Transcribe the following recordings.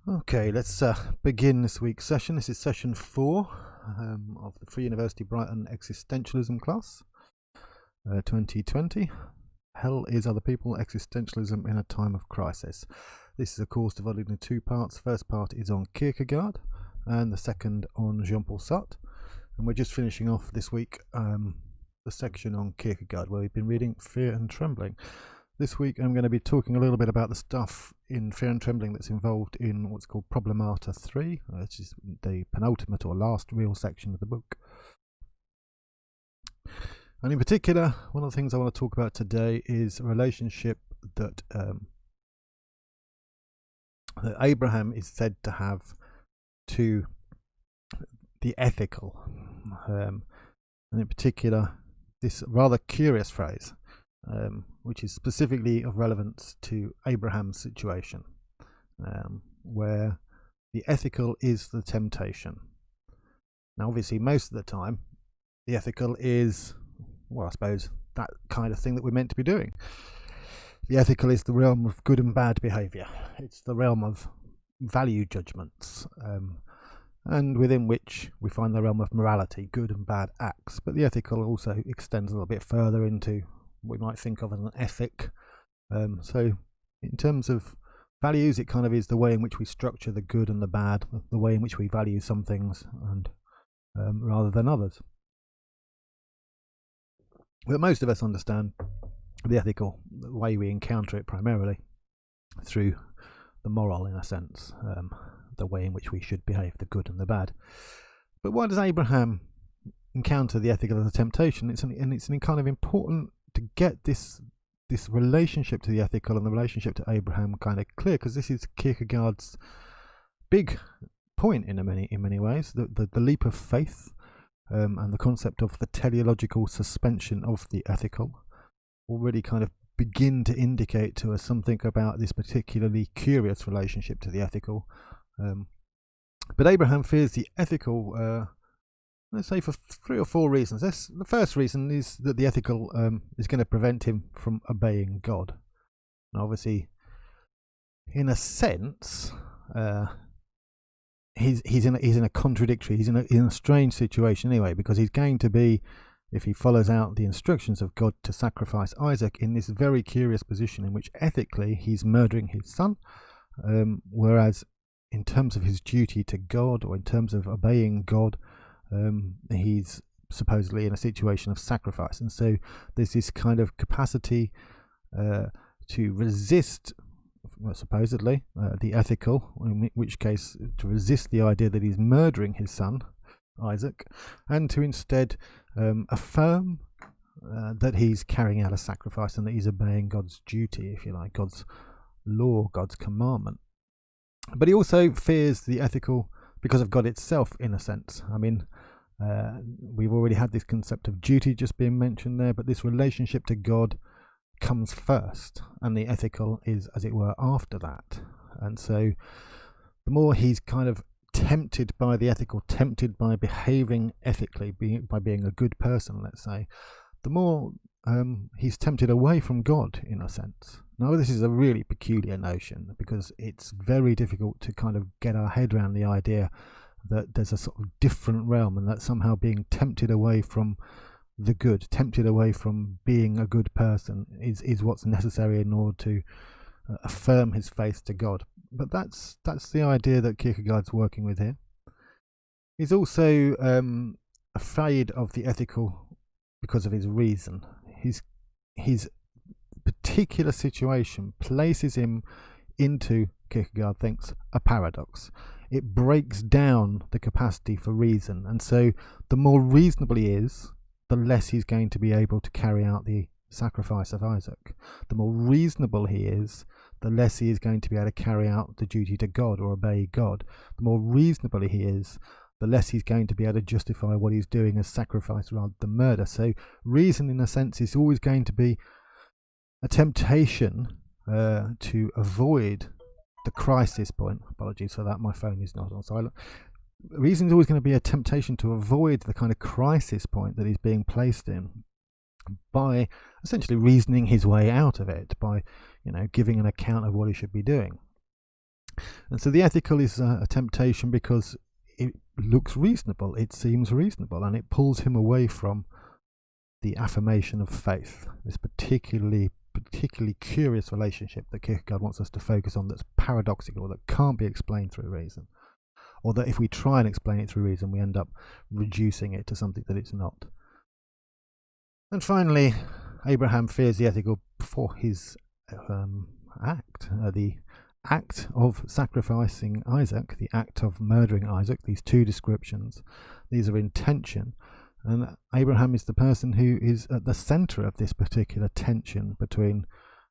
Okay, let's begin this week's session. This is session 4 of the Free University Brighton Existentialism class, 2020. Hell is Other People, Existentialism in a Time of Crisis. This is a course divided into 2 parts. First part is on Kierkegaard and the second on Jean-Paul Sartre. And we're just finishing off this week the section on Kierkegaard where we've been reading Fear and Trembling. This week I'm going to be talking a little bit about the stuff in Fear and Trembling that's involved in what's called Problemata 3, which is the penultimate or last real section of the book. And in particular, one of the things I want to talk about today is a relationship that Abraham is said to have to the ethical, and in particular this rather curious phrase, which is specifically of relevance to Abraham's situation, where the ethical is the temptation. Now, obviously, most of the time, the ethical is, well, I suppose, that kind of thing that we're meant to be doing. The ethical is the realm of good and bad behaviour. It's the realm of value judgments, and within which we find the realm of morality, good and bad acts. But the ethical also extends a little bit further into what we might think of as an ethic. So in terms of values, it kind of is the way in which we structure the good and the bad, the way in which we value some things and rather than others. But most of us understand the ethical, the way we encounter it primarily through the moral, in a sense, the way in which we should behave, the good and the bad. But why does Abraham encounter the ethical as a temptation? It's kind of important to get this relationship to the ethical and the relationship to Abraham kind of clear, because this is Kierkegaard's big point in many ways, the leap of faith, and the concept of the teleological suspension of the ethical already kind of begin to indicate to us something about this particularly curious relationship to the ethical. But Abraham fears the ethical, let's say, for 3 or 4 reasons. The first reason is that the ethical is going to prevent him from obeying God. And obviously, in a sense, he's in a contradictory, he's in a strange situation anyway, because he's going to be, if he follows out the instructions of God to sacrifice Isaac, in this very curious position in which ethically he's murdering his son, whereas in terms of his duty to God, or in terms of obeying God, he's supposedly in a situation of sacrifice. And so there's this kind of capacity to resist, well, supposedly, the ethical, in which case to resist the idea that he's murdering his son, Isaac, and to instead affirm that he's carrying out a sacrifice and that he's obeying God's duty, if you like, God's law, God's commandment. But he also fears the ethical because of God itself, in a sense. I mean, we've already had this concept of duty just being mentioned there, but this relationship to God comes first, and the ethical is, as it were, after that. And so the more he's kind of tempted by the ethical, tempted by behaving ethically, by being a good person, let's say, the more he's tempted away from God, in a sense. Now, this is a really peculiar notion, because it's very difficult to kind of get our head around the idea that there's a sort of different realm, and that somehow being tempted away from the good, tempted away from being a good person is what's necessary in order to affirm his faith to God. But that's the idea that Kierkegaard's working with here. He's also afraid of the ethical because of his reason. His particular situation places him into, Kierkegaard thinks, a paradox. It breaks down the capacity for reason, and so the more reasonable he is, the less he's going to be able to carry out the sacrifice of Isaac. The more reasonable he is, the less he is going to be able to carry out the duty to God or obey God. The more reasonable he is, the less he's going to be able to justify what he's doing as sacrifice rather than murder. So reason, in a sense, is always going to be a temptation to avoid the crisis point. Apologies for that, my phone is not on silent. Reason is always going to be a temptation to avoid the kind of crisis point that he's being placed in by essentially reasoning his way out of it, by giving an account of what he should be doing. And so the ethical is a temptation because it looks reasonable, it seems reasonable, and it pulls him away from the affirmation of faith, this particularly curious relationship that Kierkegaard wants us to focus on, that's paradoxical, that can't be explained through reason, or that if we try and explain it through reason, we end up reducing it to something that it's not. And finally, Abraham fears the ethical for his act, the act of sacrificing Isaac, the act of murdering Isaac. These two descriptions, these are in tension, and Abraham is the person who is at the centre of this particular tension between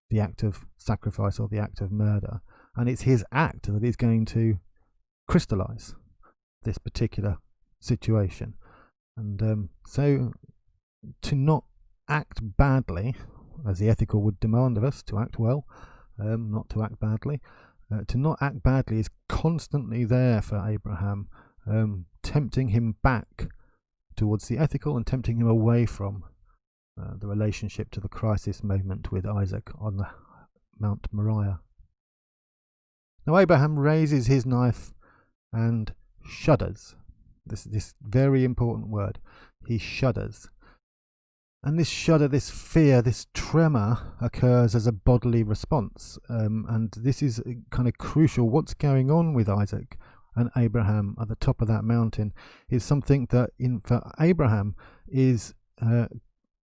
the act of sacrifice or the act of murder, and it's his act that is going to crystallise this particular situation. And so to not act badly, as the ethical would demand of us, to act well, not to act badly, to not act badly is constantly there for Abraham, tempting him back towards the ethical and tempting him away from the relationship to the crisis moment with Isaac on the Mount Moriah. Now Abraham raises his knife and shudders. This very important word. He shudders. And this shudder, this fear, this tremor occurs as a bodily response. And this is kind of crucial. What's going on with Isaac and Abraham at the top of that mountain is something that for Abraham is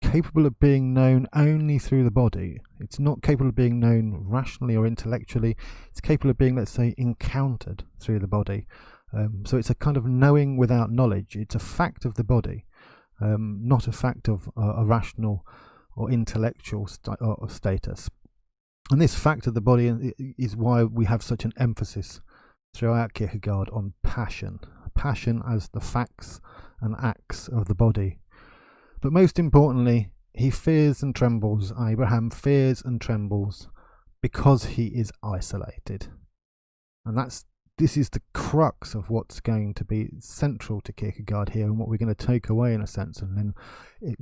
capable of being known only through the body. It's not capable of being known rationally or intellectually. It's capable of being, let's say, encountered through the body. So it's a kind of knowing without knowledge. It's a fact of the body, not a fact of a rational or intellectual status. And this fact of the body is why we have such an emphasis throughout Kierkegaard on passion as the facts and acts of the body. But most importantly, he fears and trembles, Abraham fears and trembles because he is isolated. And this is the crux of what's going to be central to Kierkegaard here, and what we're going to take away in a sense and then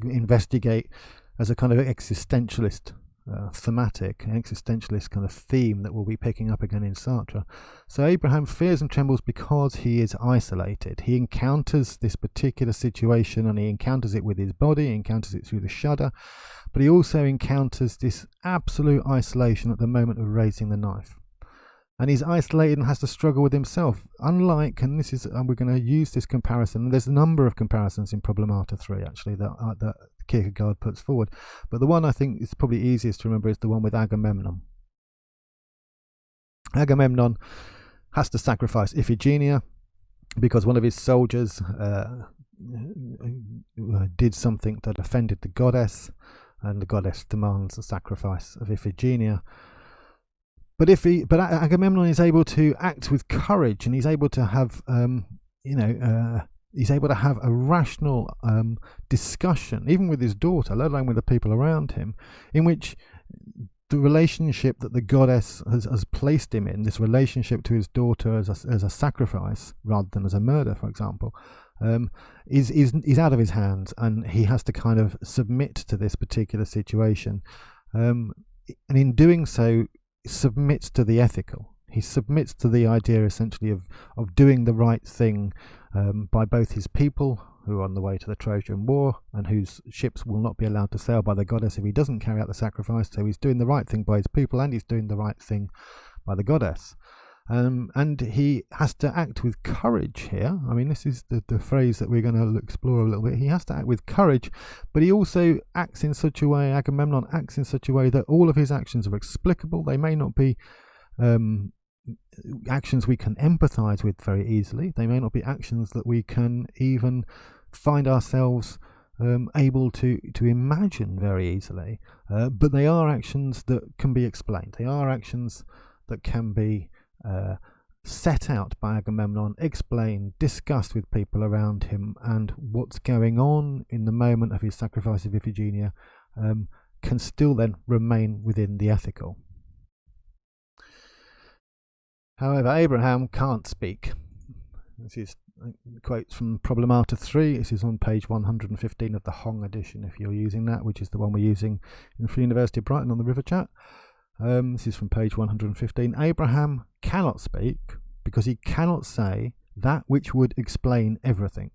investigate as a kind of existentialist thematic, an existentialist kind of theme that we'll be picking up again in Sartre. So Abraham fears and trembles because he is isolated. He encounters this particular situation, and he encounters it with his body, he encounters it through the shudder, but he also encounters this absolute isolation at the moment of raising the knife. And he's isolated and has to struggle with himself. Unlike, and this is, we're going to use this comparison, and there's a number of comparisons in Problemata 3 actually that Kierkegaard puts forward, but the one I think is probably easiest to remember is the one with Agamemnon. Agamemnon has to sacrifice Iphigenia because one of his soldiers did something that offended the goddess, and the goddess demands the sacrifice of Iphigenia. But Agamemnon is able to act with courage, and he's able to have, he's able to have a rational discussion, even with his daughter, let alone with the people around him, in which the relationship that the goddess has placed him in, this relationship to his daughter as a sacrifice rather than as a murder, for example, is out of his hands, and he has to kind of submit to this particular situation, and in doing so, submits to the ethical. He submits to the idea essentially of doing the right thing by both his people, who are on the way to the Trojan War and whose ships will not be allowed to sail by the goddess if he doesn't carry out the sacrifice. So he's doing the right thing by his people, and he's doing the right thing by the goddess. And he has to act with courage here. I mean, this is the phrase that we're going to explore a little bit. He has to act with courage, but he also acts in such a way, Agamemnon acts in such a way that all of his actions are explicable. They may not be actions we can empathize with very easily. They may not be actions that we can even find ourselves able to imagine very easily, but they are actions that can be explained. They are actions that can be set out by Agamemnon, explained, discussed with people around him, and what's going on in the moment of his sacrifice of Iphigenia can still then remain within the ethical. However, Abraham can't speak. This is quotes from Problemata 3. This is on page 115 of the Hong edition, if you're using that, which is the one we're using in the Free University of Brighton on the River Chat. This is from page 115. Abraham cannot speak because he cannot say that which would explain everything.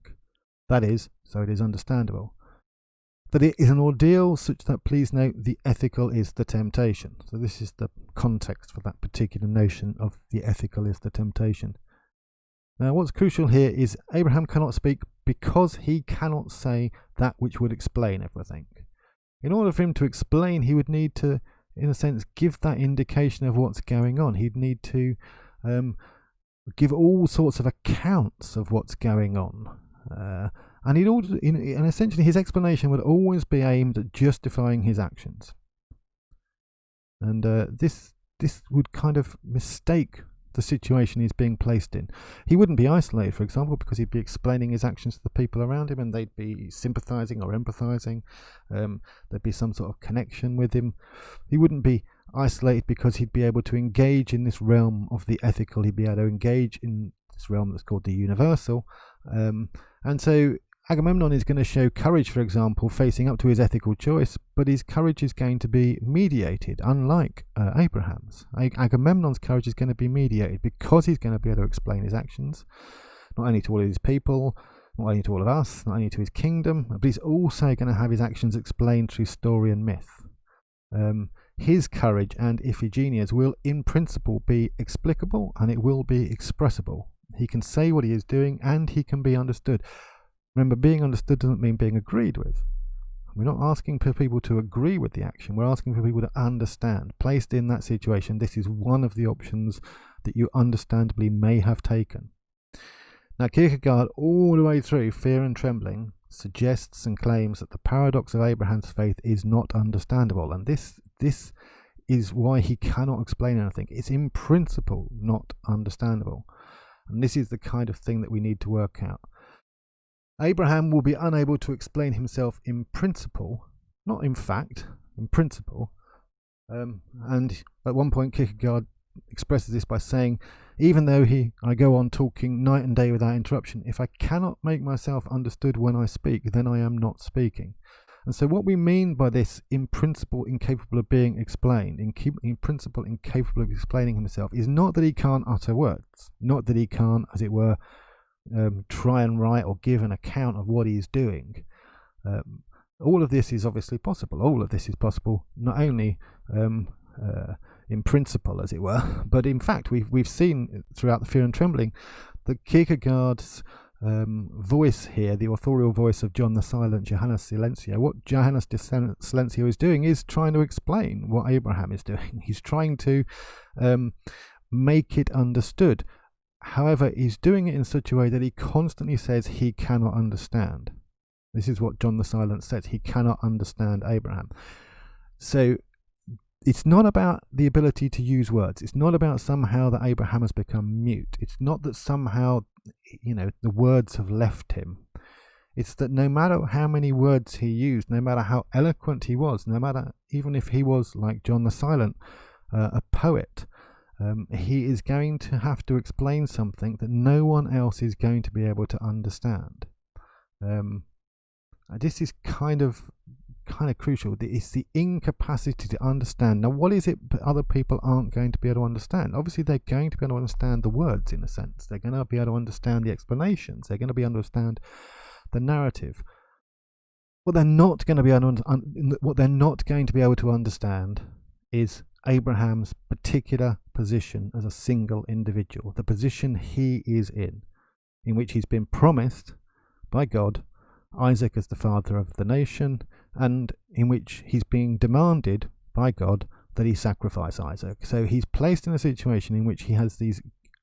That is, so it is understandable. That it is an ordeal such that, please note, the ethical is the temptation. So this is the context for that particular notion of the ethical is the temptation. Now what's crucial here is Abraham cannot speak because he cannot say that which would explain everything. In order for him to explain, he would need to, in a sense, give that indication of what's going on. He'd need to give all sorts of accounts of what's going on. And essentially his explanation would always be aimed at justifying his actions. And this would kind of mistake the situation he's being placed in. He wouldn't be isolated, for example, because he'd be explaining his actions to the people around him and they'd be sympathizing or empathizing. There'd be some sort of connection with him. He wouldn't be isolated because he'd be able to engage in this realm of the ethical. He'd be able to engage in this realm that's called the universal. And so Agamemnon is going to show courage, for example, facing up to his ethical choice, but his courage is going to be mediated, unlike Abraham's. Agamemnon's courage is going to be mediated because he's going to be able to explain his actions, not only to all of his people, not only to all of us, not only to his kingdom, but he's also going to have his actions explained through story and myth. His courage and Iphigenia's will, in principle, be explicable and it will be expressible. He can say what he is doing and he can be understood. Remember, being understood doesn't mean being agreed with. We're not asking for people to agree with the action. We're asking for people to understand. Placed in that situation, this is one of the options that you understandably may have taken. Now, Kierkegaard, all the way through Fear and Trembling, suggests and claims that the paradox of Abraham's faith is not understandable. And this is why he cannot explain anything. It's in principle not understandable. And this is the kind of thing that we need to work out. Abraham will be unable to explain himself in principle, not in fact, in principle. And at one point Kierkegaard expresses this by saying, even though I go on talking night and day without interruption, if I cannot make myself understood when I speak, then I am not speaking. And so what we mean by this in principle incapable of being explained, in principle incapable of explaining himself, is not that he can't utter words, not that he can't, as it were, try and write or give an account of what he is doing. All of this is obviously possible. All of this is possible not only in principle, as it were, but in fact we've seen throughout the Fear and Trembling that Kierkegaard's voice here, the authorial voice of John the Silent, Johannes Silencio, what Johannes de Silencio is doing is trying to explain what Abraham is doing. He's trying to make it understood. However, he's doing it in such a way that he constantly says he cannot understand. This is what John the Silent says. He cannot understand Abraham. So it's not about the ability to use words. It's not about somehow that Abraham has become mute. It's not that somehow, the words have left him. It's that no matter how many words he used, no matter how eloquent he was, no matter even if he was, like John the Silent, a poet, he is going to have to explain something that no one else is going to be able to understand. This is kind of crucial. It's the incapacity to understand. Now, what is it that other people aren't going to be able to understand? Obviously, they're going to be able to understand the words, in a sense. They're going to be able to understand the explanations. They're going to be able to understand the narrative. What they're not going to be able to understand is Abraham's particular position as a single individual, the position he is in which he's been promised by God Isaac as the father of the nation, and in which he's being demanded by God that he sacrifice Isaac. So he's placed in a situation in which he has these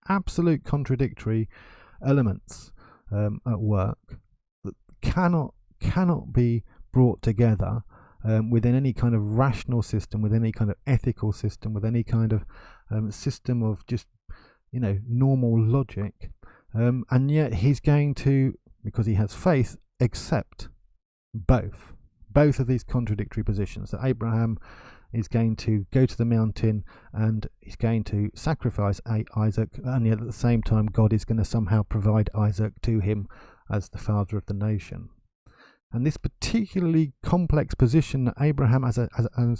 absolute contradictory elements at work that cannot be brought together within any kind of rational system, with any kind of ethical system, with any kind of system of just normal logic, and yet he's going to, because he has faith, accept both of these contradictory positions, that Abraham is going to go to the mountain and he's going to sacrifice Isaac, and yet at the same time God is going to somehow provide Isaac to him as the father of the nation. And this particularly complex position that Abraham, as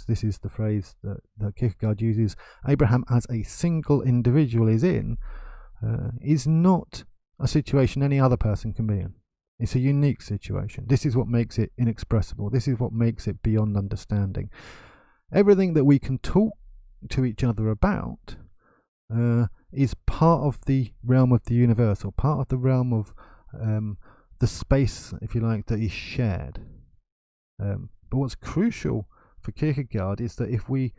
this is the phrase that Kierkegaard uses, Abraham as a single individual is not a situation any other person can be in. It's a unique situation. This is what makes it inexpressible. This is what makes it beyond understanding. Everything that we can talk to each other about is part of the realm of the universal, part of the realm of the space, if you like, that is shared. But what's crucial for Kierkegaard is that if we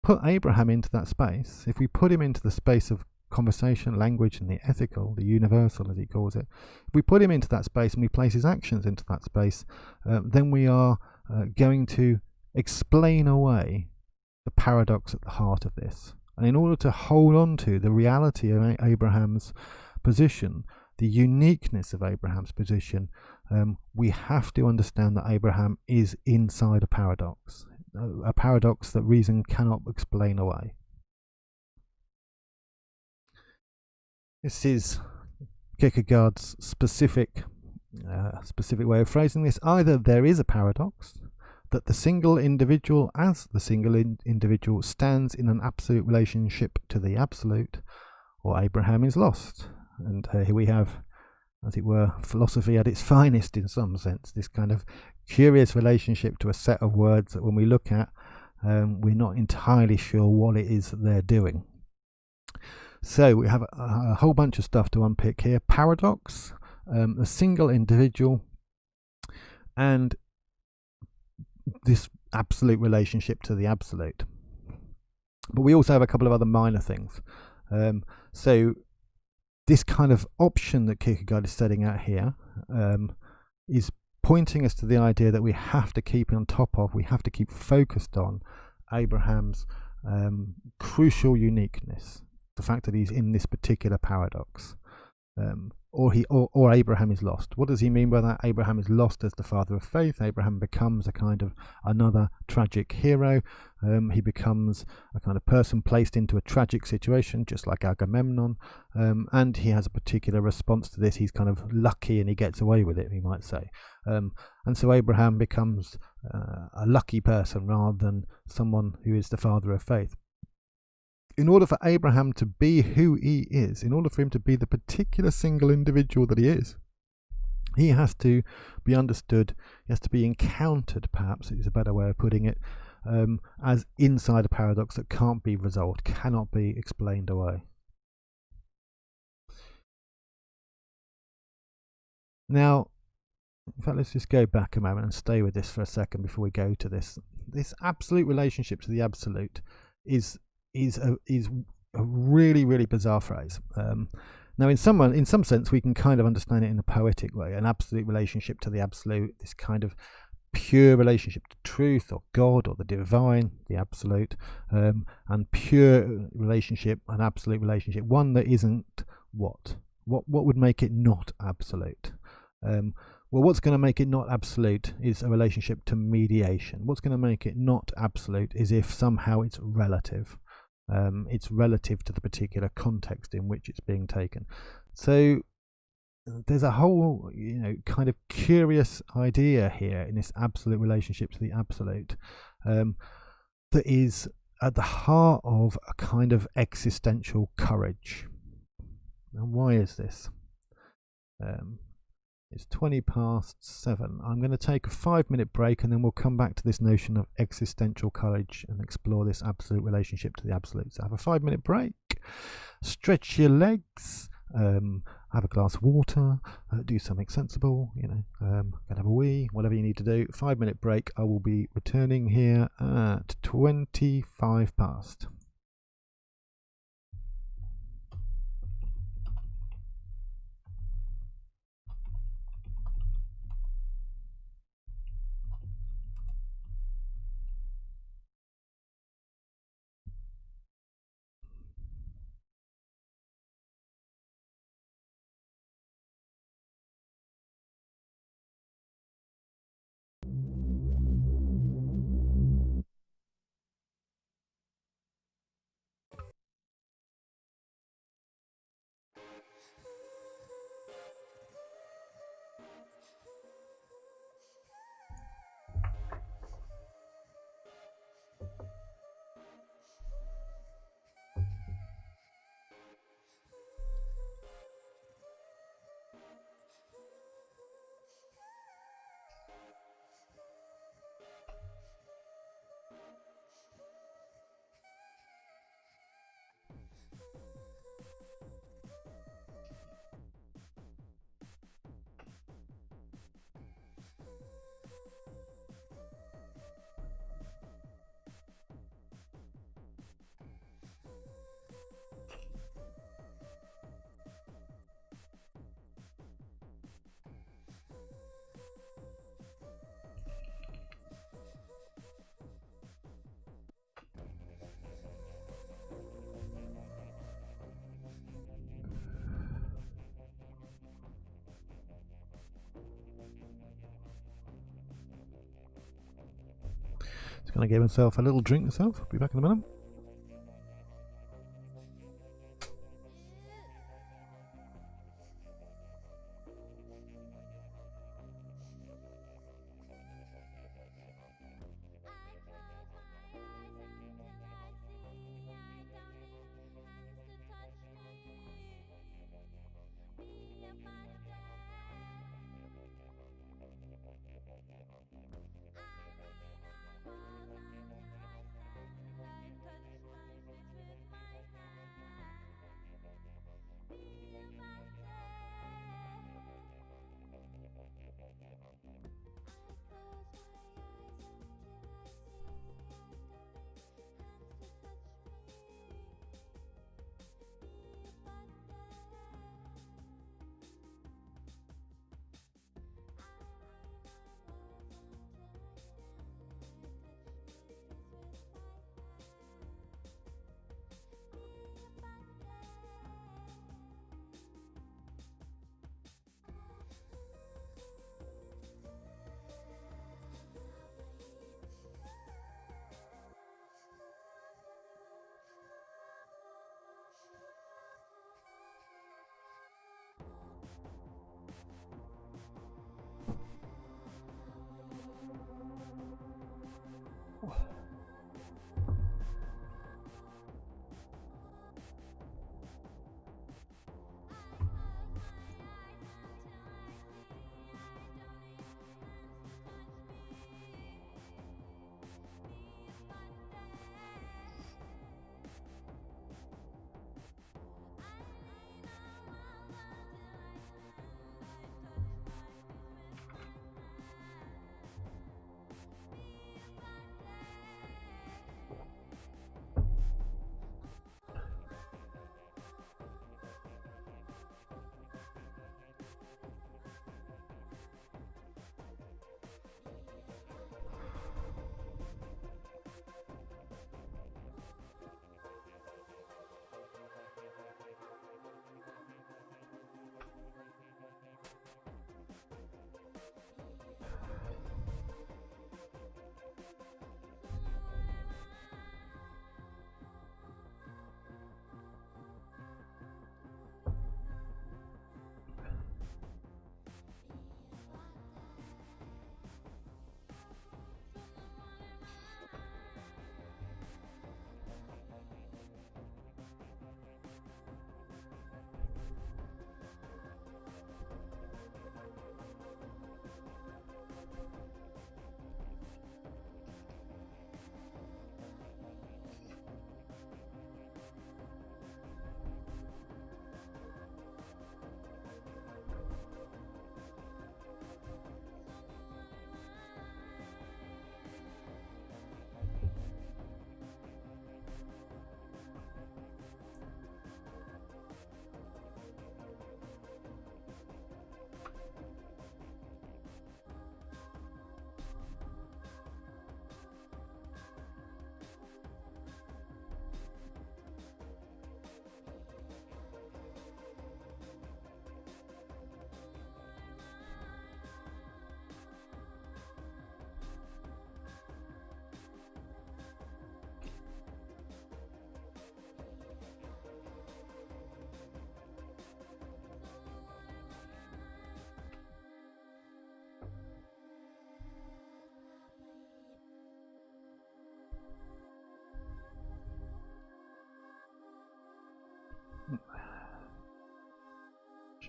put Abraham into that space, if we put him into the space of conversation, language, and the ethical, the universal as he calls it, if we put him into that space and we place his actions into that space, then we are going to explain away the paradox at the heart of this. And in order to hold on to the reality of Abraham's position, the uniqueness of Abraham's position, we have to understand that Abraham is inside a paradox that reason cannot explain away. This is Kierkegaard's specific way of phrasing this. Either there is a paradox, that the single individual as the single individual stands in an absolute relationship to the absolute, or Abraham is lost. And here we have, as it were, philosophy at its finest in some sense, this kind of curious relationship to a set of words that when we look at, we're not entirely sure what it is that they're doing. So we have a whole bunch of stuff to unpick here. Paradox, a single individual, and this absolute relationship to the absolute. But we also have a couple of other minor things. So this kind of option that Kierkegaard is setting out here is pointing us to the idea that we have to keep on top of, we have to keep focused on Abraham's crucial uniqueness, the fact that he's in this particular paradox, or Abraham is lost. What does he mean by that? Abraham is lost as the father of faith. Abraham becomes a kind of another tragic hero. He becomes a kind of person placed into a tragic situation, just like Agamemnon, and he has a particular response to this. He's kind of lucky and he gets away with it, we might say. And so Abraham becomes a lucky person rather than someone who is the father of faith. In order for Abraham to be who he is, in order for him to be the particular single individual that he is, he has to be understood, he has to be encountered, perhaps is a better way of putting it, as inside a paradox that can't be resolved, cannot be explained away. Now, in fact, let's just go back a moment and stay with this for a second before we go to this. This absolute relationship to the absolute is a really, really bizarre phrase. Now, in some sense, we can kind of understand it in a poetic way, an absolute relationship to the absolute, this kind of pure relationship to truth or God or the divine, the absolute, and pure relationship, an absolute relationship, one that isn't what would make it not absolute? Well, what's going to make it not absolute is a relationship to mediation. What's going to make it not absolute is if somehow it's relative. It's relative to the particular context in which it's being taken. So there's a whole, kind of curious idea here in this absolute relationship to the absolute that is at the heart of a kind of existential courage. And why is this? It's 7:20. I'm going to take a 5-minute break and then we'll come back to this notion of existential courage and explore this absolute relationship to the absolute. So have a 5-minute break, stretch your legs, have a glass of water, do something sensible, go have a wee, whatever you need to do. 5-minute break. I will be returning here at 25 past. Gonna give himself a little drink myself. Be back in a minute.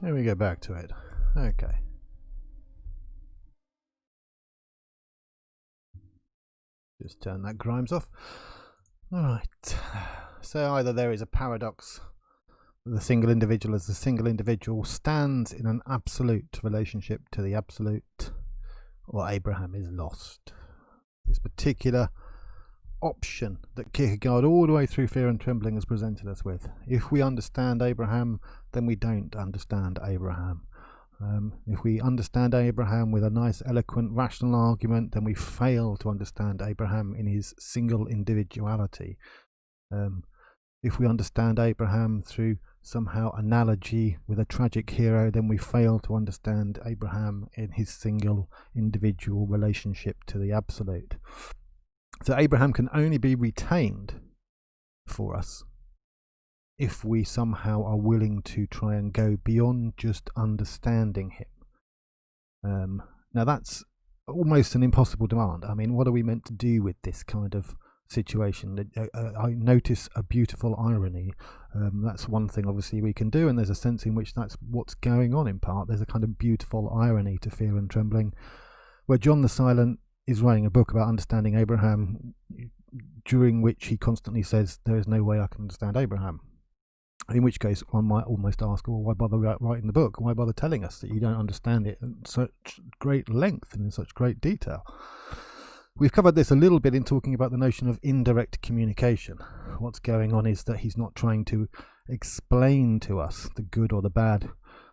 Shall we go back to it? Okay. Just turn that Grimes off. Alright. So either there is a paradox, the single individual as the single individual stands in an absolute relationship to the absolute, or Abraham is lost. This particular option that Kierkegaard all the way through Fear and Trembling has presented us with. If we understand Abraham, then we don't understand Abraham. If we understand Abraham with a nice, eloquent, rational argument, then we fail to understand Abraham in his single individuality. If we understand Abraham through somehow analogy with a tragic hero, then we fail to understand Abraham in his single individual relationship to the absolute. So Abraham can only be retained for us if we somehow are willing to try and go beyond just understanding him. Now that's almost an impossible demand. I mean, what are we meant to do with this kind of situation? I notice a beautiful irony. That's one thing obviously we can do, and there's a sense in which that's what's going on in part. There's a kind of beautiful irony to Fear and Trembling, where John the Silent is writing a book about understanding Abraham, during which he constantly says, there is no way I can understand Abraham. In which case one might almost ask, well, why bother writing the book? Why bother telling us that you don't understand it in such great length and in such great detail? We've covered this a little bit in talking about the notion of indirect communication. What's going on is that he's not trying to explain to us the good or the bad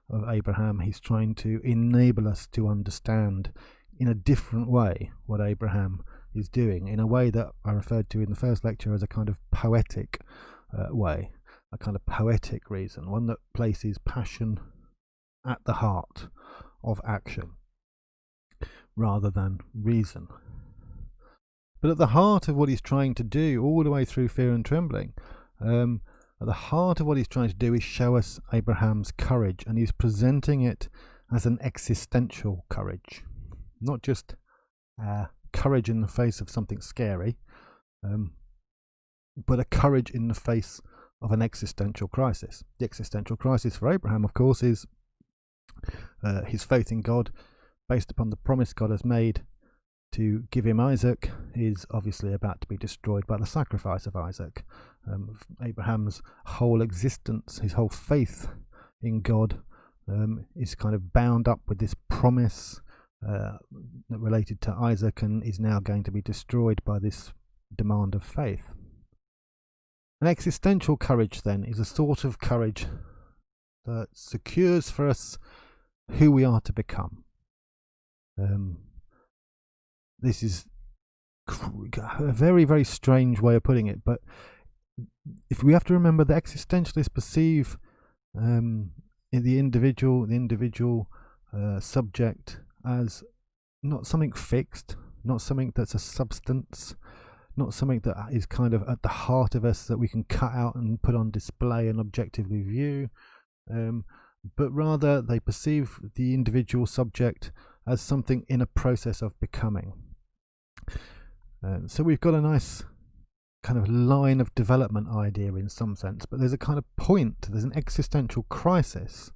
of Abraham. He's trying to enable us to understand in a different way what Abraham is doing, in a way that I referred to in the first lecture as a kind of poetic way, a kind of poetic reason, one that places passion at the heart of action rather than reason. But at the heart of what he's trying to do, all the way through Fear and Trembling, at the heart of what he's trying to do is show us Abraham's courage, and he's presenting it as an existential courage, not just courage in the face of something scary, but a courage in the face of an existential crisis. The existential crisis for Abraham, of course, is his faith in God, based upon the promise God has made to give him Isaac, is obviously about to be destroyed by the sacrifice of Isaac. Abraham's whole existence, his whole faith in God, is kind of bound up with this promise related to Isaac, and is now going to be destroyed by this demand of faith. An existential courage, then, is a sort of courage that secures for us who we are to become. This is a very, very strange way of putting it, but if we have to remember that existentialists perceive the individual subject as not something fixed, not something that's a substance, not something that is kind of at the heart of us that we can cut out and put on display and objectively view, but rather they perceive the individual subject as something in a process of becoming. So we've got a nice kind of line of development idea in some sense, but there's a kind of point, there's an existential crisis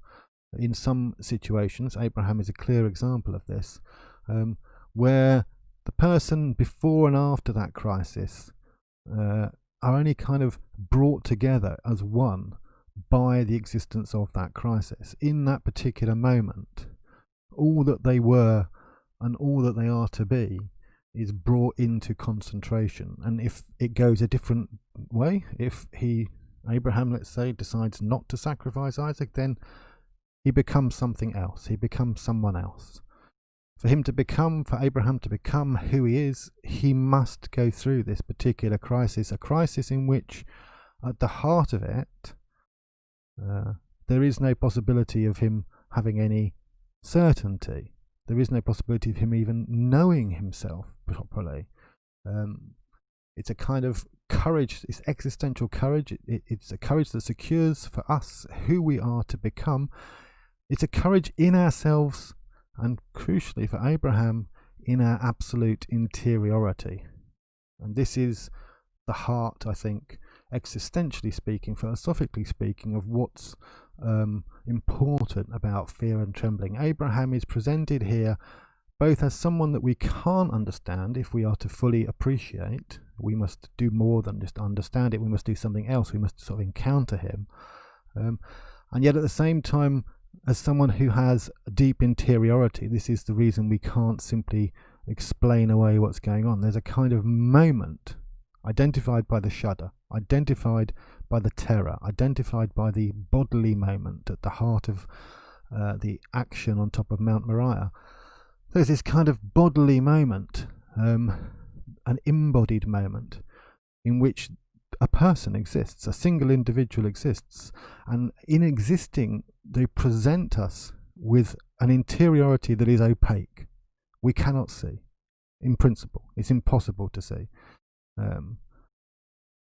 in some situations. Abraham is a clear example of this, where the person before and after that crisis are only kind of brought together as one by the existence of that crisis. In that particular moment, all that they were and all that they are to be is brought into concentration. And if it goes a different way, if Abraham, let's say, decides not to sacrifice Isaac, then he becomes something else. He becomes someone else. For Abraham to become who he is, he must go through this particular crisis, a crisis in which, at the heart of it, there is no possibility of him having any certainty. There is no possibility of him even knowing himself properly. It's a kind of courage, it's existential courage. It's a courage that secures for us who we are to become. It's a courage in ourselves, and crucially for Abraham, in our absolute interiority. And this is the heart, I think, existentially speaking, philosophically speaking, of what's important about Fear and Trembling. Abraham is presented here both as someone that we can't understand if we are to fully appreciate. We must do more than just understand it. We must do something else. We must sort of encounter him. And yet at the same time, as someone who has a deep interiority, this is the reason we can't simply explain away what's going on. There's a kind of moment identified by the shudder, identified by the terror, identified by the bodily moment at the heart of the action on top of Mount Moriah. There's this kind of bodily moment, an embodied moment, in which a person exists, a single individual exists, and in existing they present us with an interiority that is opaque. We cannot see. In principle, it's impossible to see.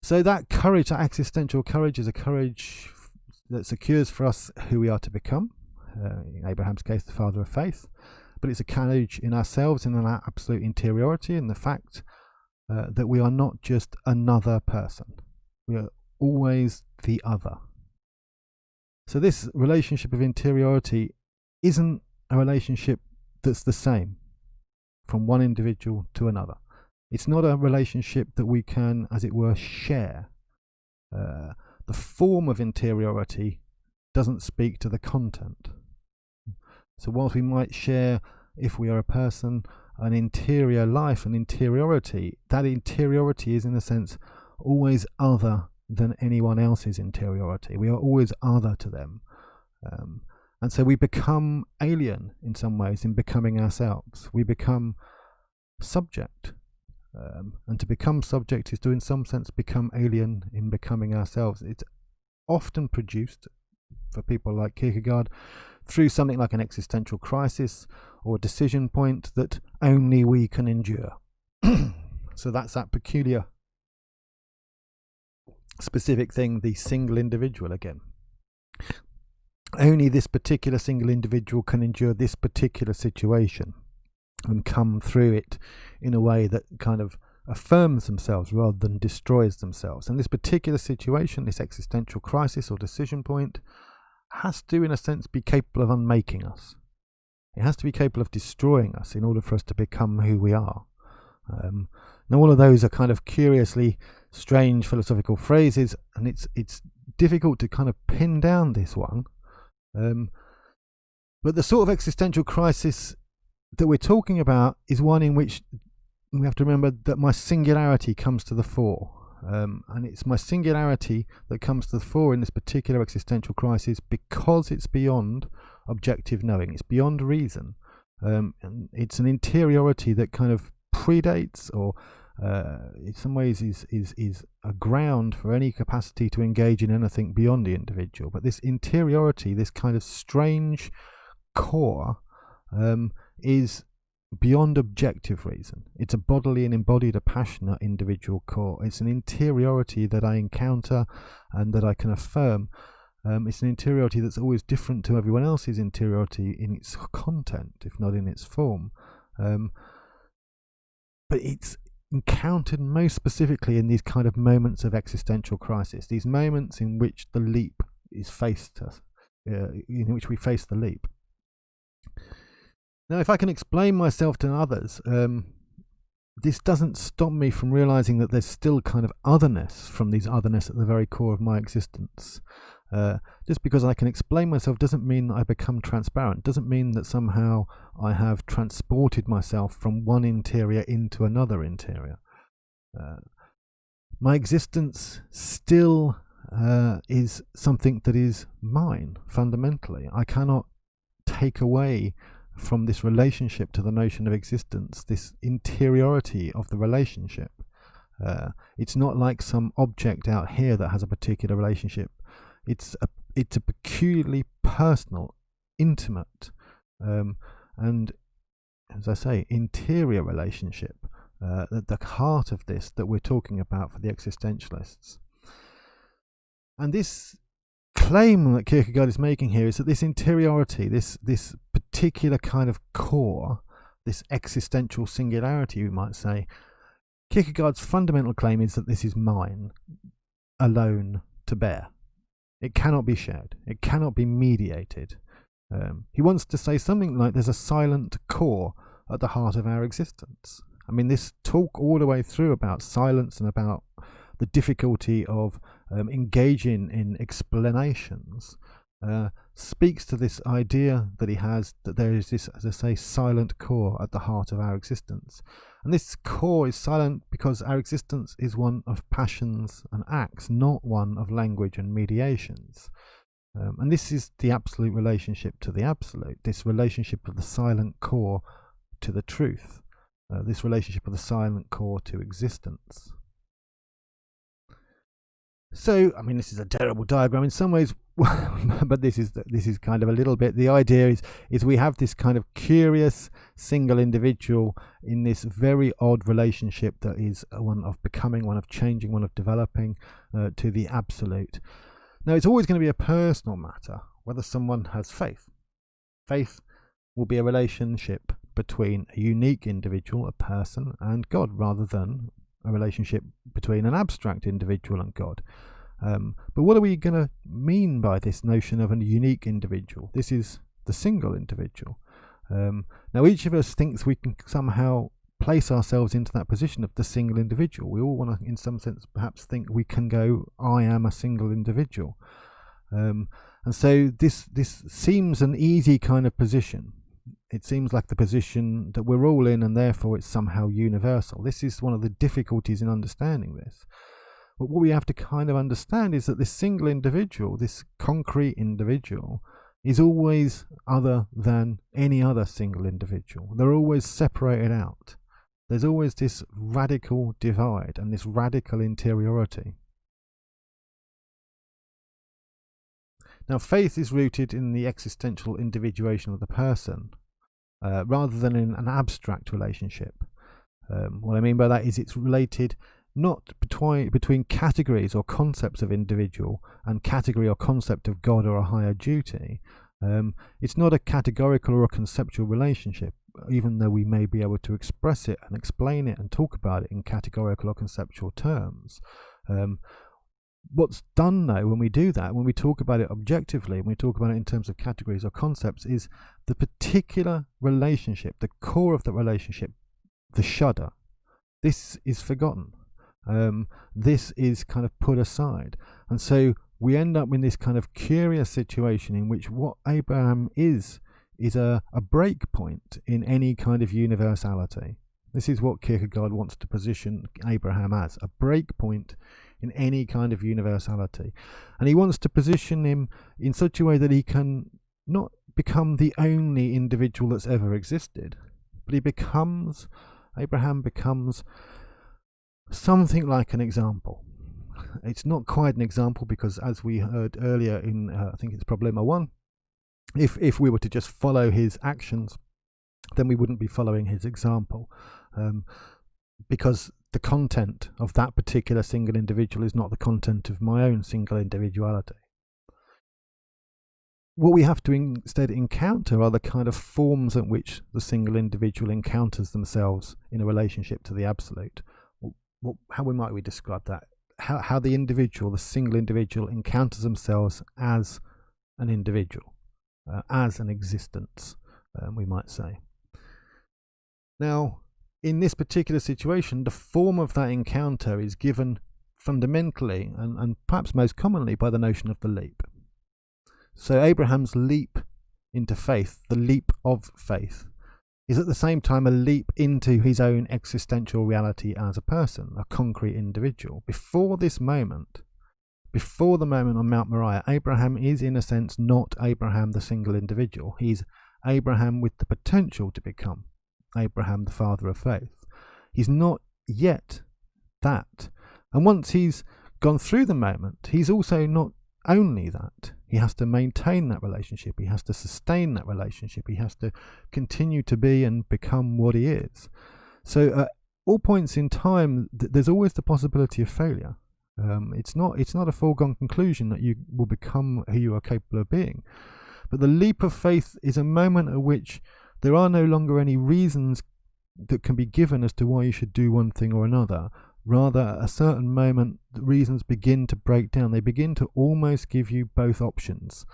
So that courage, that existential courage, is a courage that secures for us who we are to become. In Abraham's case, the father of faith. But it's a courage in ourselves and in our absolute interiority, and the fact that we are not just another person. We are always the other. So this relationship of interiority isn't a relationship that's the same from one individual to another. It's not a relationship that we can, as it were, share. The form of interiority doesn't speak to the content. So whilst we might share, if we are a person, an interior life, an interiority, that interiority is in a sense always other than anyone else's interiority. We are always other to them. And so we become alien in some ways in becoming ourselves. We become subject. And to become subject is to, in some sense, become alien in becoming ourselves. It's often produced, for people like Kierkegaard, through something like an existential crisis or a decision point that only we can endure. So that's that peculiar, specific thing, the single individual again. Only this particular single individual can endure this particular situation and come through it in a way that kind of affirms themselves rather than destroys themselves. And this particular situation, this existential crisis or decision point, has to, in a sense, be capable of unmaking us. It has to be capable of destroying us in order for us to become who we are. Now, all of those are kind of curiously strange philosophical phrases, and it's difficult to kind of pin down this one. But the sort of existential crisis that we're talking about is one in which we have to remember that my singularity comes to the fore. And it's my singularity that comes to the fore in this particular existential crisis because it's beyond objective knowing. It's beyond reason. And it's an interiority that kind of predates or in some ways is a ground for any capacity to engage in anything beyond the individual. But this interiority, this kind of strange core, is beyond objective reason. It's a bodily and embodied, a passionate individual core. It's an interiority that I encounter and that I can affirm. It's an interiority that's always different to everyone else's interiority in its content, if not in its form. But it's encountered most specifically in these kind of moments of existential crisis, these moments in which the leap is faced us, in which we face the leap. Now, if I can explain myself to others, this doesn't stop me from realizing that there's still kind of otherness from these otherness at the very core of my existence. Just because I can explain myself doesn't mean that I become transparent, doesn't mean that somehow I have transported myself from one interior into another interior. My existence still is something that is mine, fundamentally. I cannot take away from this relationship to the notion of existence, this interiority of the relationship. It's not like some object out here that has a particular relationship. It's a peculiarly personal, intimate, and, as I say, interior relationship at the heart of this that we're talking about for the existentialists. And this claim that Kierkegaard is making here is that this interiority, this particular kind of core, this existential singularity, we might say, Kierkegaard's fundamental claim is that this is mine, alone to bear. It cannot be shared. It cannot be mediated. He wants to say something like there's a silent core at the heart of our existence. I mean, this talk all the way through about silence and about the difficulty of engaging in explanations speaks to this idea that he has, that there is this, as I say, silent core at the heart of our existence. And this core is silent because our existence is one of passions and acts, not one of language and mediations. And this is the absolute relationship to the absolute, this relationship of the silent core to the truth, this relationship of the silent core to existence. So, I mean, this is a terrible diagram. In some ways, but this is kind of a little bit, the idea is we have this kind of curious single individual in this very odd relationship that is one of becoming, one of changing, one of developing to the absolute. Now, it's always going to be a personal matter whether someone has faith. Faith will be a relationship between a unique individual, a person, and God, rather than a relationship between an abstract individual and God. But what are we going to mean by this notion of a unique individual? This is the single individual. Now, each of us thinks we can somehow place ourselves into that position of the single individual. We all want to, in some sense, perhaps think we can go, I am a single individual. And so this seems an easy kind of position. It seems like the position that we're all in, and therefore it's somehow universal. This is one of the difficulties in understanding this. But what we have to kind of understand is that this single individual, this concrete individual, is always other than any other single individual. They're always separated out. There's always this radical divide and this radical interiority. Now, faith is rooted in the existential individuation of the person, rather than in an abstract relationship. What I mean by that is it's related not between categories or concepts of individual and category or concept of God or a higher duty. It's not a categorical or a conceptual relationship, even though we may be able to express it and explain it and talk about it in categorical or conceptual terms. What's done, though, when we do that, when we talk about it objectively, when we talk about it in terms of categories or concepts, is the particular relationship, the core of the relationship, the shudder. This is forgotten. This is kind of put aside. And so we end up in this kind of curious situation in which what Abraham is a break point in any kind of universality. This is what Kierkegaard wants to position Abraham as, a break point in any kind of universality. And he wants to position him in such a way that he can not become the only individual that's ever existed, but Abraham becomes something like an example. It's not quite an example because, as we heard earlier in, I think it's Problema 1, if we were to just follow his actions, then we wouldn't be following his example, because the content of that particular single individual is not the content of my own single individuality. What we have to instead encounter are the kind of forms in which the single individual encounters themselves in a relationship to the absolute. How might we describe that? How the individual, the single individual, encounters themselves as an individual, as an existence, we might say. Now, in this particular situation, the form of that encounter is given fundamentally and perhaps most commonly by the notion of the leap. So Abraham's leap into faith, the leap of faith, is at the same time a leap into his own existential reality as a person, a concrete individual. Before this moment, before the moment on Mount Moriah, Abraham is in a sense not Abraham the single individual. He's Abraham with the potential to become Abraham the father of faith. He's not yet that. And once he's gone through the moment, he's also not only that. He has to maintain that relationship. He has to sustain that relationship. He has to continue to be and become what he is. So at all points in time, there's always the possibility of failure. It's not a foregone conclusion that you will become who you are capable of being. But the leap of faith is a moment at which there are no longer any reasons that can be given as to why you should do one thing or another. Rather, at a certain moment, the reasons begin to break down. They begin to almost give you both options.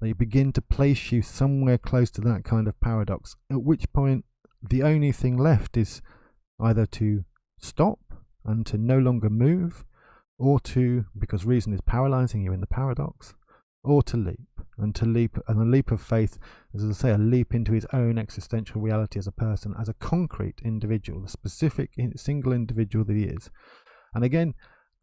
They begin to place you somewhere close to that kind of paradox, at which point the only thing left is either to stop and to no longer move, or to, because reason is paralyzing you in the paradox, or to leap. And a leap of faith is, as I say, a leap into his own existential reality as a person, as a concrete individual, the specific single individual that he is. And again,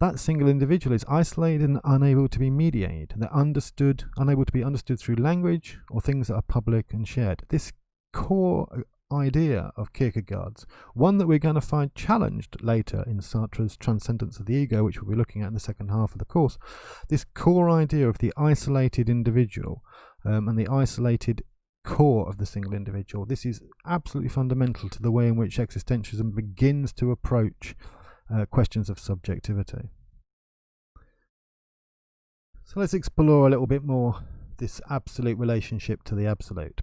that single individual is isolated and unable to be mediated. They're unable to be understood through language or things that are public and shared. This core idea of Kierkegaard's, one that we're going to find challenged later in Sartre's Transcendence of the Ego, which we'll be looking at in the second half of the course. This core idea of the isolated individual and the isolated core of the single individual. This is absolutely fundamental to the way in which existentialism begins to approach questions of subjectivity. So let's explore a little bit more this absolute relationship to the absolute.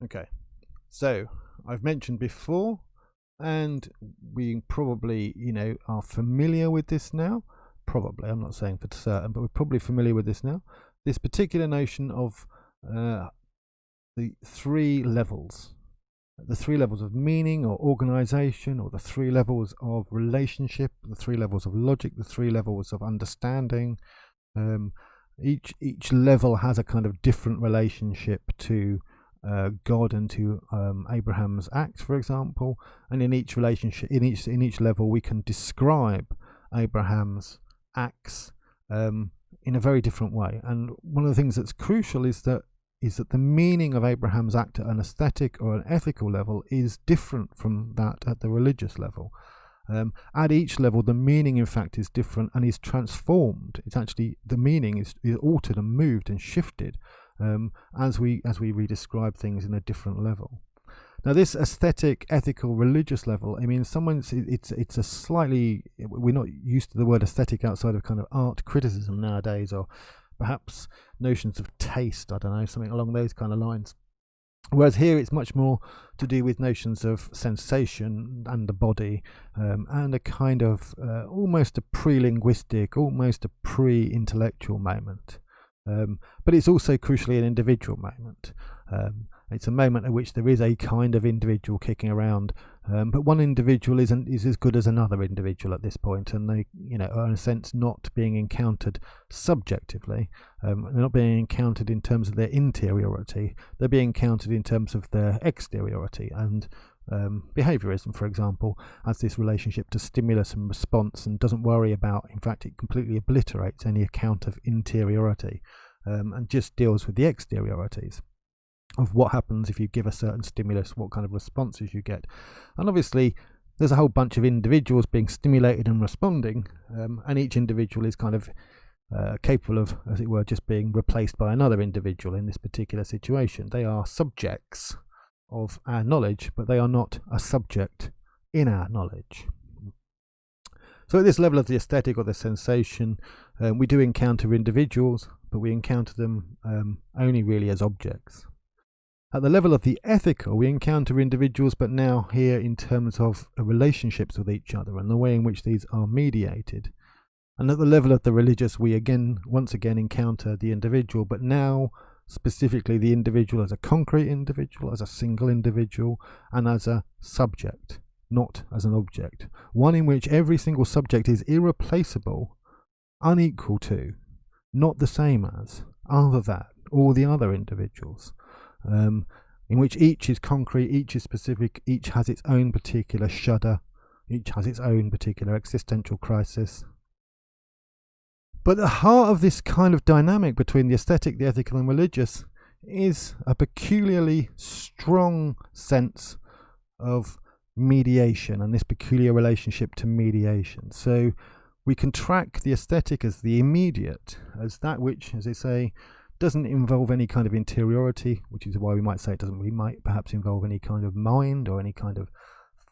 Okay, so I've mentioned before, and we probably, are familiar with this now. Probably, I'm not saying for certain, but we're probably familiar with this now. This particular notion of the three levels. The three levels of meaning or organization, or the three levels of relationship, the three levels of logic, the three levels of understanding. Each level has a kind of different relationship to God and to Abraham's act, for example. And in each relationship, in each level, we can describe Abraham's acts in a very different way. And one of the things that's crucial is that the meaning of Abraham's act at an aesthetic or an ethical level is different from that at the religious level. At each level, the meaning, in fact, is different and is transformed. It's actually, the meaning is altered and moved and shifted as we redescribe things in a different level. Now, this aesthetic, ethical, religious level, I mean, it's a slightly, we're not used to the word aesthetic outside of kind of art criticism nowadays, or perhaps notions of taste, I don't know, something along those kind of lines. Whereas here it's much more to do with notions of sensation and the body, and a kind of almost a pre-linguistic, almost a pre-intellectual moment. But it's also crucially an individual moment. It's a moment at which there is a kind of individual kicking around, but one individual is as good as another individual at this point, and they, are in a sense not being encountered subjectively. They're not being encountered in terms of their interiority. They're being encountered in terms of their exteriority. And behaviorism, for example, has this relationship to stimulus and response, and doesn't worry about, in fact, it completely obliterates any account of interiority, and just deals with the exteriorities of what happens if you give a certain stimulus, what kind of responses you get. And obviously there's a whole bunch of individuals being stimulated and responding, and each individual is kind of capable of, as it were, just being replaced by another individual in this particular situation. They are subjects of our knowledge, but they are not a subject in our knowledge. So at this level of the aesthetic or the sensation, we do encounter individuals, but we encounter them only really as objects. At the level of the ethical, we encounter individuals, but now here in terms of relationships with each other and the way in which these are mediated. And at the level of the religious, we once again encounter the individual, but now specifically the individual as a concrete individual, as a single individual, and as a subject, not as an object. One in which every single subject is irreplaceable, unequal to, not the same as, other than, all the other individuals. In which each is concrete, each is specific, each has its own particular shudder, each has its own particular existential crisis. But the heart of this kind of dynamic between the aesthetic, the ethical and religious is a peculiarly strong sense of mediation, and this peculiar relationship to mediation. So we can track the aesthetic as the immediate, as that which, as they say, doesn't involve any kind of interiority, which is why we might say it doesn't really might perhaps involve any kind of mind or any kind of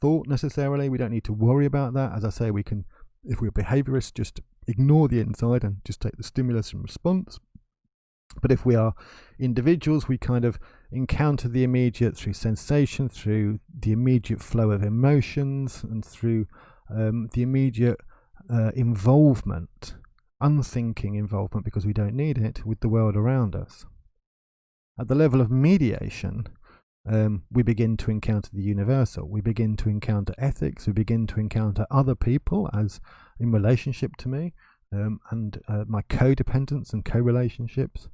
thought necessarily. We don't need to worry about that. As I say, we can, if we're behaviorists, just ignore the inside and just take the stimulus and response. But if we are individuals, we kind of encounter the immediate through sensation, through the immediate flow of emotions, and through the immediate involvement, unthinking involvement, because we don't need it, with the world around us. At the level of mediation, we begin to encounter the universal. We begin to encounter ethics. We begin to encounter other people as in relationship to me, and my codependence and co-relationships.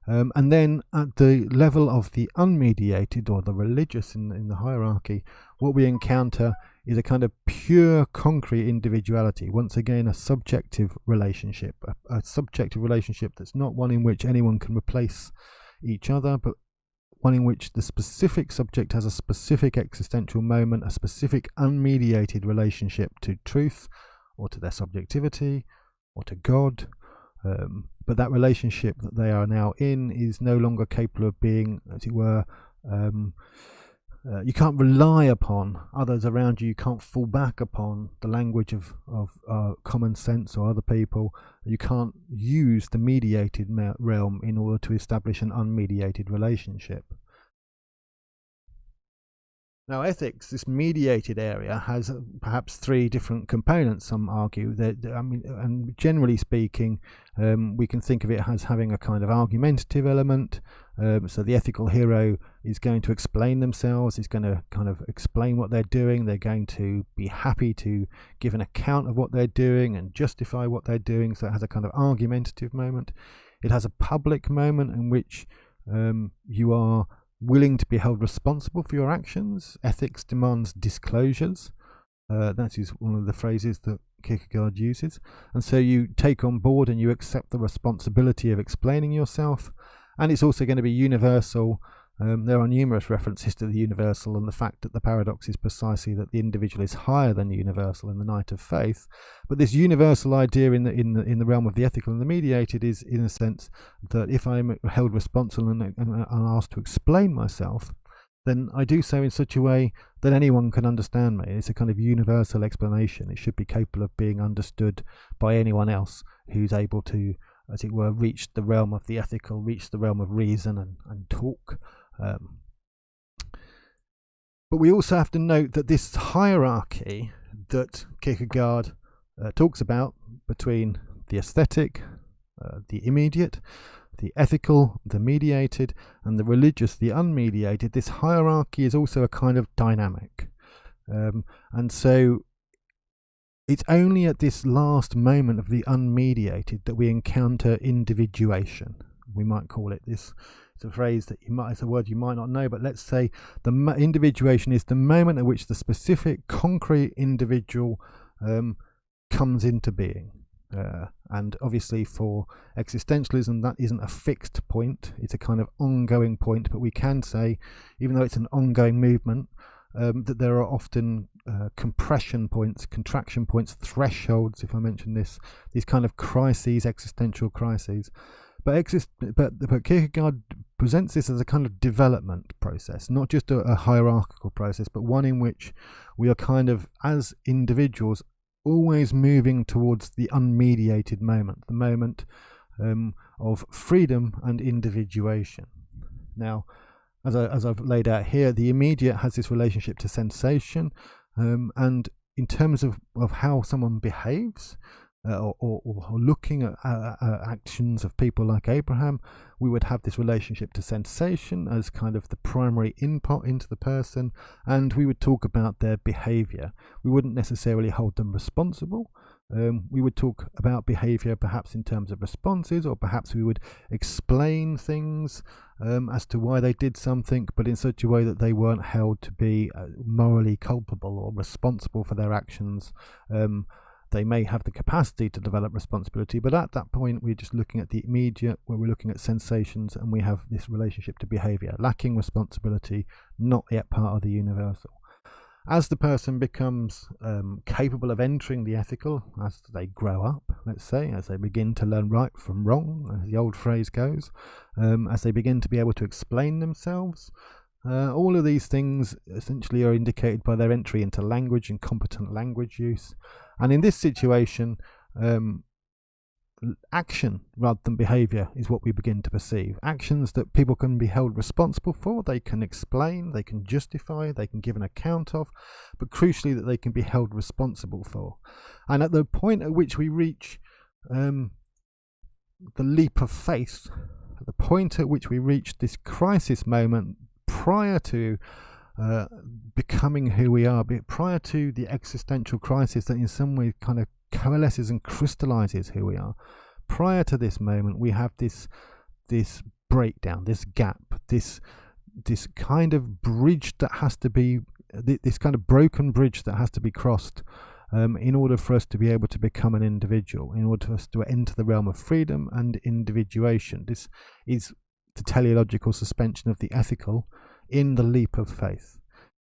And then at the level of the unmediated or the religious in the hierarchy, what we encounter is a kind of pure, concrete individuality. Once again, a subjective relationship, a subjective relationship that's not one in which anyone can replace each other, but one in which the specific subject has a specific existential moment, a specific unmediated relationship to truth, or to their subjectivity, or to God. But that relationship that they are now in is no longer capable of being, as it were, you can't rely upon others around you. You can't fall back upon the language of common sense or other people. You can't use the mediated realm in order to establish an unmediated relationship. Now, ethics, this mediated area, has perhaps three different components. Some argue that, and generally speaking, we can think of it as having a kind of argumentative element. So the ethical hero is going to explain themselves, is going to kind of explain what they're doing. They're going to be happy to give an account of what they're doing and justify what they're doing. So it has a kind of argumentative moment. It has a public moment in which you are willing to be held responsible for your actions. Ethics demands disclosures. That is one of the phrases that Kierkegaard uses. And so you take on board and you accept the responsibility of explaining yourself. And it's also going to be universal. There are numerous references to the universal, and the fact that the paradox is precisely that the individual is higher than the universal in the Night of Faith. But this universal idea in the realm of the ethical and the mediated is, in a sense, that if I'm held responsible and asked to explain myself, then I do so in such a way that anyone can understand me. It's a kind of universal explanation. It should be capable of being understood by anyone else who's able to, as it were, reach the realm of the ethical, reach the realm of reason and talk. But we also have to note that this hierarchy that Kierkegaard talks about between the aesthetic, the immediate, the ethical, the mediated, and the religious, the unmediated, this hierarchy is also a kind of dynamic. And so it's only at this last moment of the unmediated that we encounter individuation. We might call it this. It's a phrase that it's a word you might not know, but let's say the individuation is the moment at which the specific concrete individual comes into being. And obviously for existentialism, that isn't a fixed point. It's a kind of ongoing point, but we can say, even though it's an ongoing movement, that there are often compression points, contraction points, thresholds, if I mention this, these kind of crises, existential crises. But Kierkegaard presents this as a kind of development process, not just a hierarchical process, but one in which we are kind of, as individuals, always moving towards the unmediated moment, the moment of freedom and individuation. Now, as I've laid out here, the immediate has this relationship to sensation, and in terms of how someone behaves, or looking at actions of people like Abraham, we would have this relationship to sensation as kind of the primary input into the person, and we would talk about their behavior. We wouldn't necessarily hold them responsible. We would talk about behavior perhaps in terms of responses, or perhaps we would explain things as to why they did something, but in such a way that they weren't held to be morally culpable or responsible for their actions. They may have the capacity to develop responsibility, but at that point we're just looking at the immediate, where we're looking at sensations, and we have this relationship to behavior, lacking responsibility, not yet part of the universal. As the person becomes capable of entering the ethical, as they grow up, let's say, as they begin to learn right from wrong, as the old phrase goes, as they begin to be able to explain themselves, all of these things essentially are indicated by their entry into language and competent language use. And in this situation, action rather than behavior is what we begin to perceive. Actions that people can be held responsible for, they can explain, they can justify, they can give an account of, but crucially that they can be held responsible for. And at the point at which we reach the leap of faith, at the point at which we reach this crisis moment prior to becoming who we are, prior to the existential crisis that in some way kind of coalesces and crystallizes who we are, prior to this moment we have this breakdown, this gap, this kind of bridge that has to be this kind of broken bridge that has to be crossed in order for us to be able to become an individual, in order for us to enter the realm of freedom and individuation. This is the teleological suspension of the ethical in the leap of faith.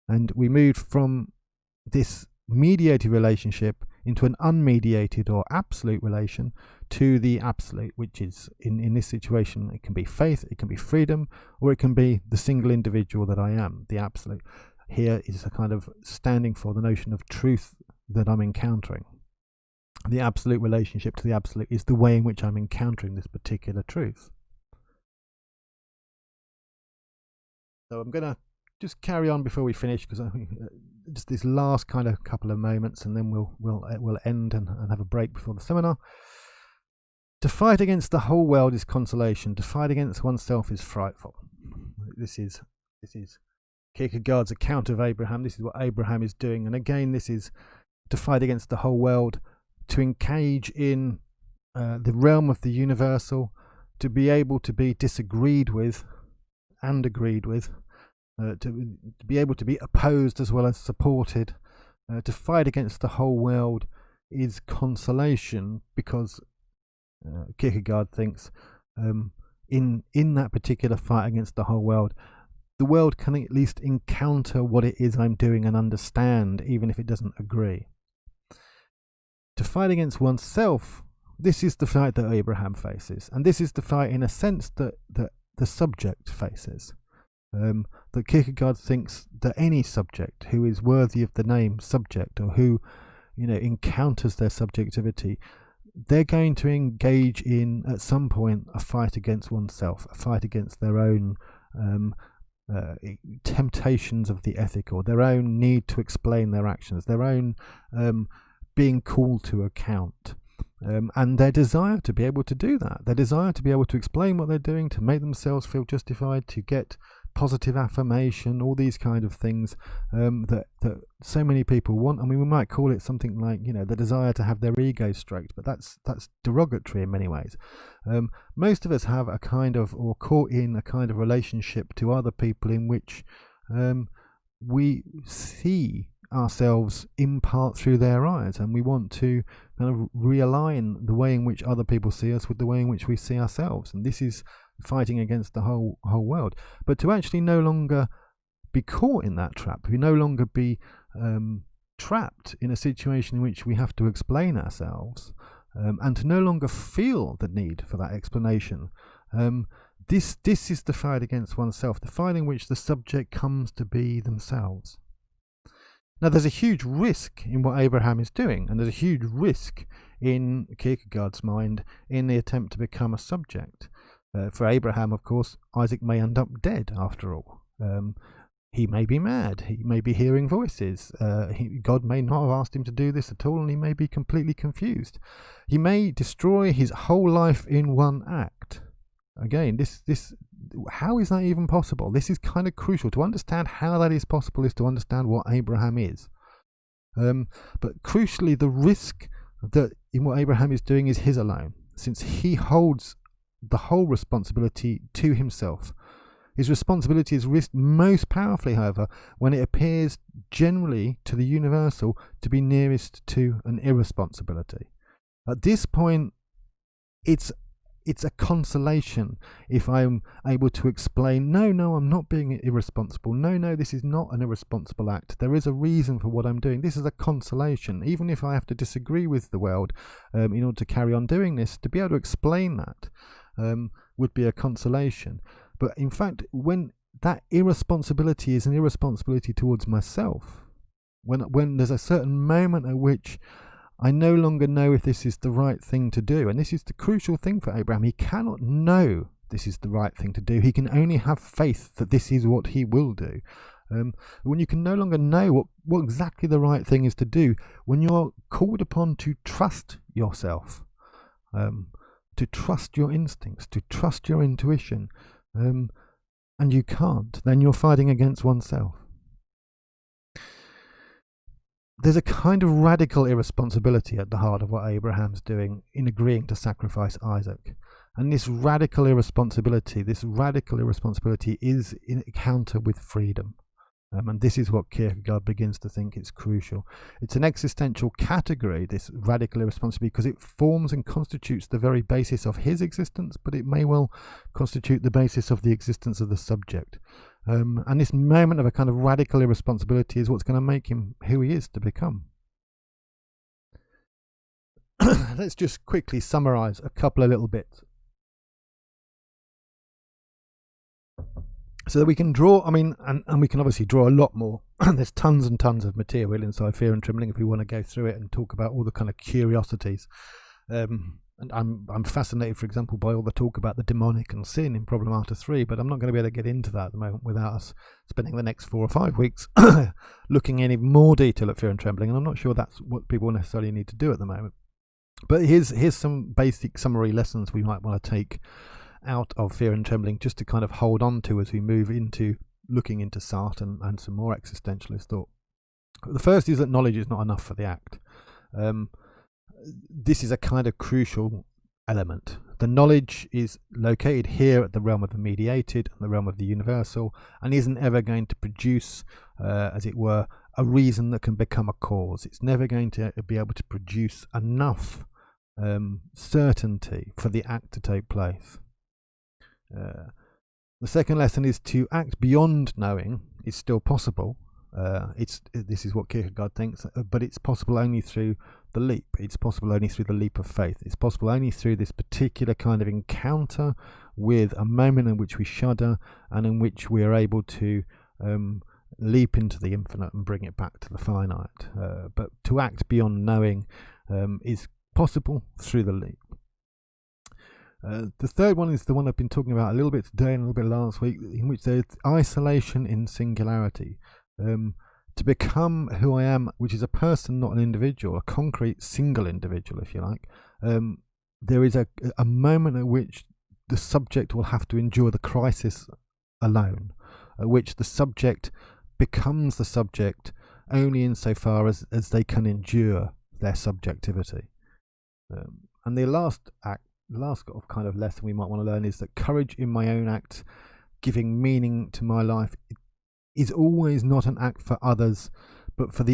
And we moved from this mediated relationship into an unmediated or absolute relation to the absolute, which is, in this situation, it can be faith, it can be freedom, or it can be the single individual that I am, the absolute. Here is a kind of standing for the notion of truth that I'm encountering. The absolute relationship to the absolute is the way in which I'm encountering this particular truth. So I'm going to just carry on before we finish, because I think just this last kind of couple of moments, and then we'll end and have a break before the seminar. To fight against the whole world is consolation. To fight against oneself is frightful. This is Kierkegaard's account of Abraham. This is what Abraham is doing, and again, this is to fight against the whole world, to engage in the realm of the universal, to be able to be disagreed with and agreed with. To be able to be opposed as well as supported, to fight against the whole world is consolation, because Kierkegaard thinks in that particular fight against the whole world can at least encounter what it is I'm doing and understand, even if it doesn't agree. To fight against oneself, this is the fight that Abraham faces, and this is the fight in a sense that the subject faces. That Kierkegaard thinks that any subject who is worthy of the name subject, or who, encounters their subjectivity, they're going to engage in, at some point, a fight against oneself, a fight against their own temptations of the ethical, their own need to explain their actions, their own being called to account. And their desire to be able to do that, their desire to be able to explain what they're doing, to make themselves feel justified, to get positive affirmation, all these kind of things that so many people want. I mean, we might call it something like, the desire to have their ego stroked, but that's derogatory in many ways. Most of us have a kind of, or caught in a kind of relationship to other people in which we see ourselves in part through their eyes, and we want to kind of realign the way in which other people see us with the way in which we see ourselves, and this is fighting against the whole world. But to actually no longer be caught in that trap, to no longer be trapped in a situation in which we have to explain ourselves, and to no longer feel the need for that explanation, this is the fight against oneself, the fight in which the subject comes to be themselves. Now, there's a huge risk in what Abraham is doing, and there's a huge risk in Kierkegaard's mind in the attempt to become a subject. For Abraham, of course, Isaac may end up dead after all. He may be mad, he may be hearing voices, God may not have asked him to do this at all, and he may be completely confused. He may destroy his whole life in one act. Again, how is that even possible? This is kind of crucial. To understand how that is possible is to understand what Abraham is. But crucially, the risk that in what Abraham is doing is his alone, since he holds the whole responsibility to himself. His responsibility is risked most powerfully, however, when it appears generally to the universal to be nearest to an irresponsibility. At this point, it's a consolation if I'm able to explain, no, I'm not being irresponsible. No, this is not an irresponsible act. There is a reason for what I'm doing. This is a consolation. Even if I have to disagree with the world in order to carry on doing this, to be able to explain that would be a consolation. But in fact, when that irresponsibility is an irresponsibility towards myself, when there's a certain moment at which I no longer know if this is the right thing to do. And this is the crucial thing for Abraham. He cannot know this is the right thing to do. He can only have faith that this is what he will do. When you can no longer know what exactly the right thing is to do, when you're called upon to trust yourself, to trust your instincts, to trust your intuition, and you can't, then you're fighting against oneself. There's a kind of radical irresponsibility at the heart of what Abraham's doing in agreeing to sacrifice Isaac. And this radical irresponsibility is in encounter with freedom. And this is what Kierkegaard begins to think is crucial. It's an existential category, this radical irresponsibility, because it forms and constitutes the very basis of his existence, but it may well constitute the basis of the existence of the subject. And this moment of a kind of radical irresponsibility is what's going to make him who he is to become. Let's just quickly summarize a couple of little bits. So that we can draw, and we can obviously draw a lot more. There's tons and tons of material inside Fear and Trembling if we want to go through it and talk about all the kind of curiosities. And I'm fascinated, for example, by all the talk about the demonic and sin in Problemata 3, but I'm not going to be able to get into that at the moment without us spending the next 4 or 5 weeks looking in even more detail at Fear and Trembling, and I'm not sure that's what people necessarily need to do at the moment. But here's some basic summary lessons we might want to take out of Fear and Trembling, just to kind of hold on to as we move into looking into Sartre and some more existentialist thought. The first is that knowledge is not enough for the act. This is a kind of crucial element. The knowledge is located here at the realm of the mediated and the realm of the universal, and isn't ever going to produce, as it were, a reason that can become a cause. It's never going to be able to produce enough certainty for the act to take place. The second lesson is to act beyond knowing is still possible. This is what Kierkegaard thinks, but it's possible only through the leap. It's possible only through the leap of faith. It's possible only through this particular kind of encounter with a moment in which we shudder and in which we are able to leap into the infinite and bring it back to the finite. But to act beyond knowing is possible through the leap. The third one is the one I've been talking about a little bit today and a little bit last week, in which there's isolation in singularity. To become who I am, which is a person, not an individual, a concrete single individual, if you like, there is a moment at which the subject will have to endure the crisis alone, at which the subject becomes the subject only insofar as they can endure their subjectivity. And the last kind of lesson we might want to learn is that courage in my own act, giving meaning to my life, is always not an act for others, but for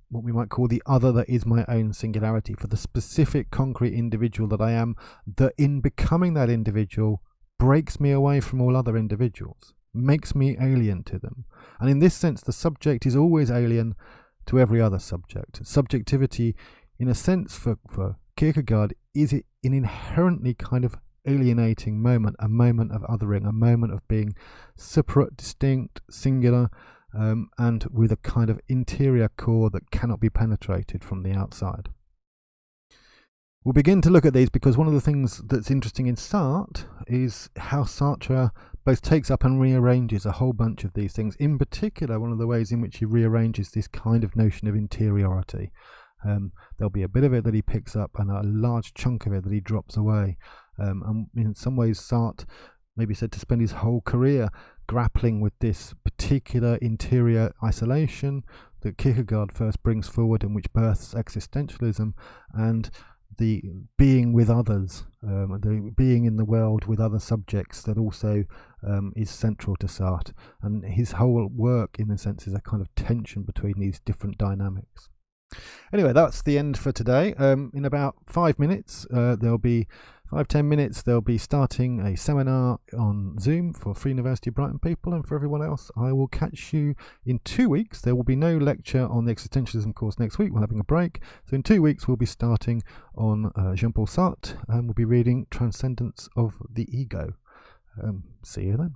what we might call the other that is my own singularity, for the specific concrete individual that I am, that in becoming that individual breaks me away from all other individuals, makes me alien to them. And in this sense, the subject is always alien to every other subject. Subjectivity, in a sense, for Kierkegaard, is an inherently kind of alienating moment, a moment of othering, a moment of being separate, distinct, singular, and with a kind of interior core that cannot be penetrated from the outside. We'll begin to look at these because one of the things that's interesting in Sartre is how Sartre both takes up and rearranges a whole bunch of these things. In particular, one of the ways in which he rearranges this kind of notion of interiority. There'll be a bit of it that he picks up and a large chunk of it that he drops away. And in some ways, Sartre maybe said to spend his whole career grappling with this particular interior isolation that Kierkegaard first brings forward and which births existentialism, and the being with others, the being in the world with other subjects that also is central to Sartre. And his whole work, in a sense, is a kind of tension between these different dynamics. Anyway, that's the end for today. In about 5 minutes, there'll be 5-10 minutes, they'll be starting a seminar on Zoom for Free University of Brighton people, and for everyone else, I will catch you in 2 weeks. There will be no lecture on the Existentialism course next week. We're having a break. So in 2 weeks, we'll be starting on Jean-Paul Sartre, and we'll be reading Transcendence of the Ego. See you then.